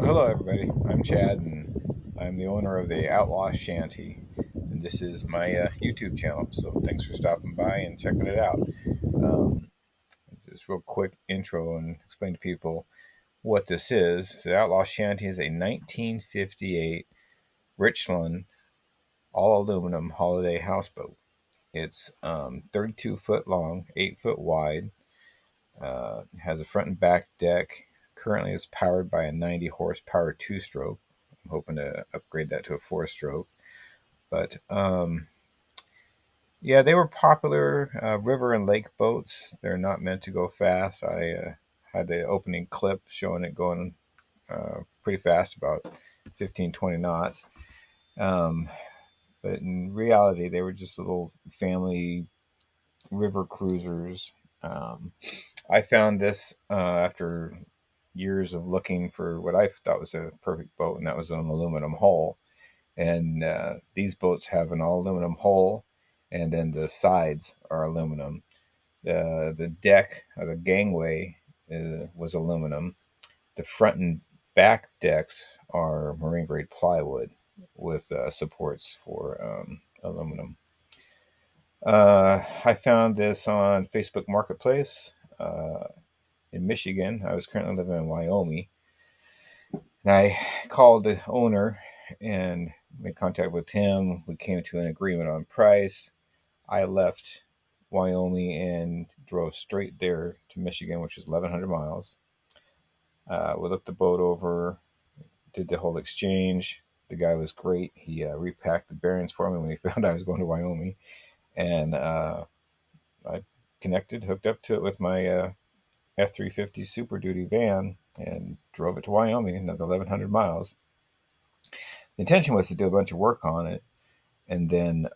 Hello, everybody. I'm Chad, and I'm the owner of the Outlaw Shanty. And this is my YouTube channel. So thanks for stopping by and checking it out. Um, just real quick intro and explain to people what this is. The Outlaw Shanty is a 1958 Richland all aluminum Holiday Houseboat. It's 32 foot long, 8 foot wide. Has a front and back deck. Currently, it's powered by a 90 horsepower two stroke. I'm hoping to upgrade that to a four stroke. But yeah, they were popular river and lake boats. They're not meant to go fast. I had the opening clip showing it going pretty fast, about 15, 20 knots. Um, but in reality, they were just little family river cruisers. Um, I found this after years of looking for what I thought was a perfect boat, and that was an aluminum hull. And these boats have an all aluminum hull, and then the sides are aluminum. The deck, the gangway, was aluminum. The front and back decks are marine grade plywood with supports for aluminum. I found this on Facebook Marketplace in Michigan. I was currently living in Wyoming, and I called the owner and made contact with him. We came to an agreement on price. I left Wyoming and drove straight there to Michigan, which is 1,100 miles. We looked the boat over, did the whole exchange. The guy was great. He repacked the bearings for me when he found I was going to Wyoming, and I connected, hooked up to it with my F-350 Super Duty van, and drove it to Wyoming, another 1,100 miles. The intention was to do a bunch of work on it and then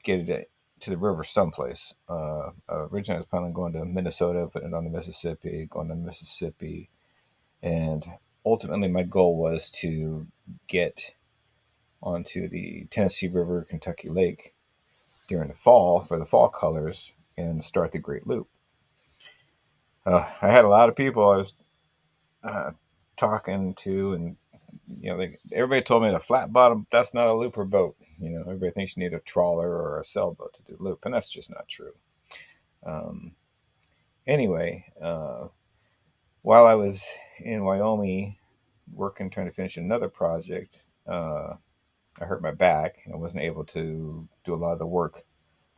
get it to the river someplace. Originally, I was planning on going to Minnesota, putting it on the Mississippi, going to Mississippi, and ultimately my goal was to get onto the Tennessee River, Kentucky Lake during the fall for the fall colors and start the Great Loop. I had a lot of people I was uh, talking to, and everybody told me the flat bottom, that's not a looper boat. Everybody thinks you need a trawler or a sailboat to do the loop, and that's just not true. Um, anyway, while I was in Wyoming working, trying to finish another project, I hurt my back and I wasn't able to do a lot of the work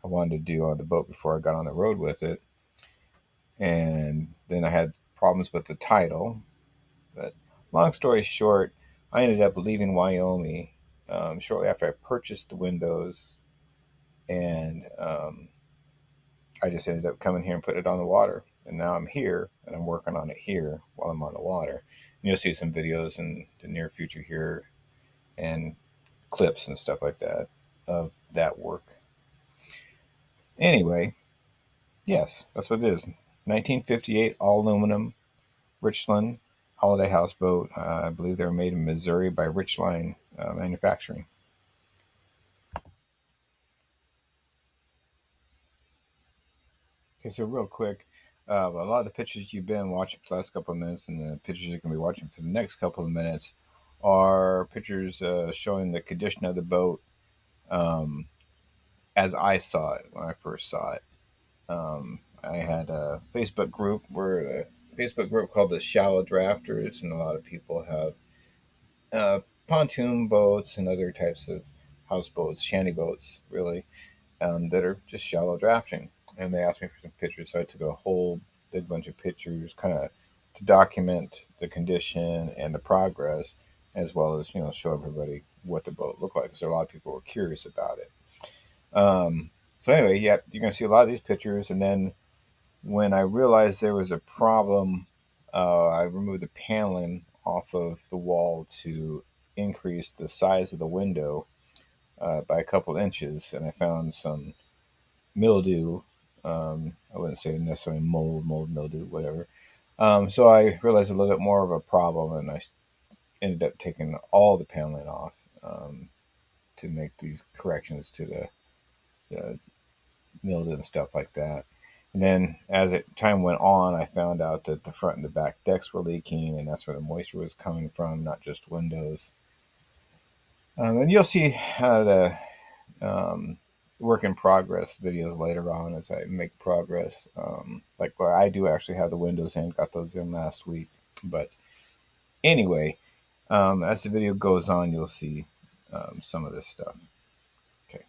I wanted to do on the boat before I got on the road with it. And then I had problems with the title. But long story short, I ended up leaving Wyoming shortly after I purchased the windows, and I just ended up coming here and putting it on the water. And now I'm here, and I'm working on it here while I'm on the water. And you'll see some videos in the near future here, and clips and stuff like that of that work. Anyway, yes, that's what it is. 1958 all aluminum Richland Holiday Houseboat. I believe they were made in Missouri by Richline Manufacturing. Okay, so real quick, a lot of the pictures you've been watching for the last couple of minutes and the pictures you're going to be watching for the next couple of minutes are pictures showing the condition of the boat um, as I saw it when I first saw it. I had a Facebook group called the Shallow Drafters, and a lot of people have pontoon boats and other types of houseboats, shanty boats, really, that are just shallow drafting. And they asked me for some pictures, so I took a whole big bunch of pictures, kind of to document the condition and the progress, as well as show everybody what the boat looked like, because a lot of people were curious about it. So anyway, yeah, you're gonna see a lot of these pictures, and then when I realized there was a problem, I removed the paneling off of the wall to increase the size of the window by a couple inches, and I found some mildew. I wouldn't say necessarily mold, mildew, whatever. So I realized a little bit more of a problem, and I ended up taking all the paneling off to make these corrections to the mildew and stuff like that. And then as time went on, I found out that the front and the back decks were leaking, and that's where the moisture was coming from, not just windows. And you'll see the work in progress videos later on as I make progress. Like well, I do actually have the windows in, got those in last week. But anyway, as the video goes on, you'll see some of this stuff. Okay.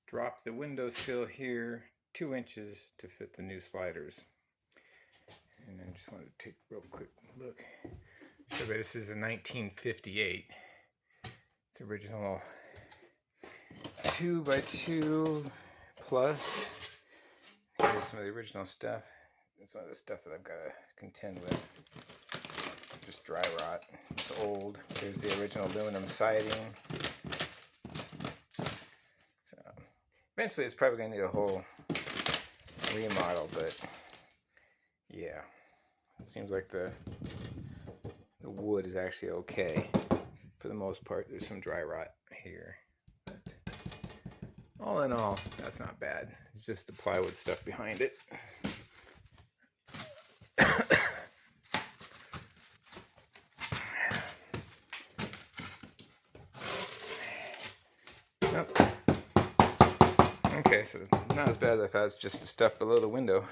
Drop the window sill here 2 inches to fit the new sliders. And I just wanted to take a real quick look. So this is a 1958. It's original 2x2 plus. Here's some of the original stuff. It's one of the stuff that I've got to contend with. Just dry rot. It's old. Here's the original aluminum siding. Eventually it's probably going to need a whole remodel, but yeah, it seems like the wood is actually okay for the most part. There's some dry rot here, but all in all, that's not bad. It's just the plywood stuff behind it. Nope. Okay, so it's not as bad as I thought. It's just the stuff below the window.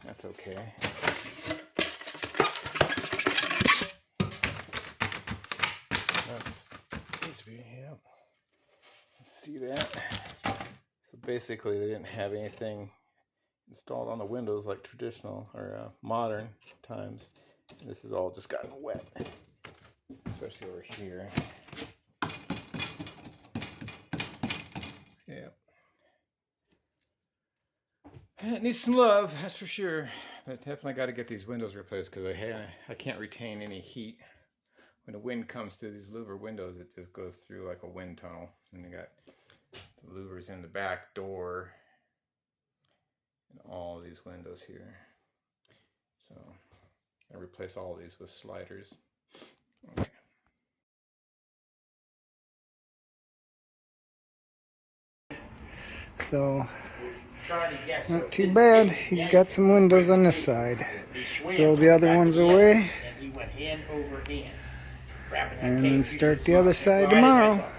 That's okay. That's supposed to be, yeah. See that? So basically, they didn't have anything installed on the windows like traditional or modern times. This has all just gotten wet, especially over here. Yeah, it needs some love, that's for sure. But definitely got to get these windows replaced because I can't retain any heat when the wind comes through these louver windows. It just goes through like a wind tunnel, and you got the louvers in the back door. And all these windows here. So I replace all these with sliders. Okay. So not too bad. He's got some windows on this side. Throw the other ones away. And then start the other side tomorrow.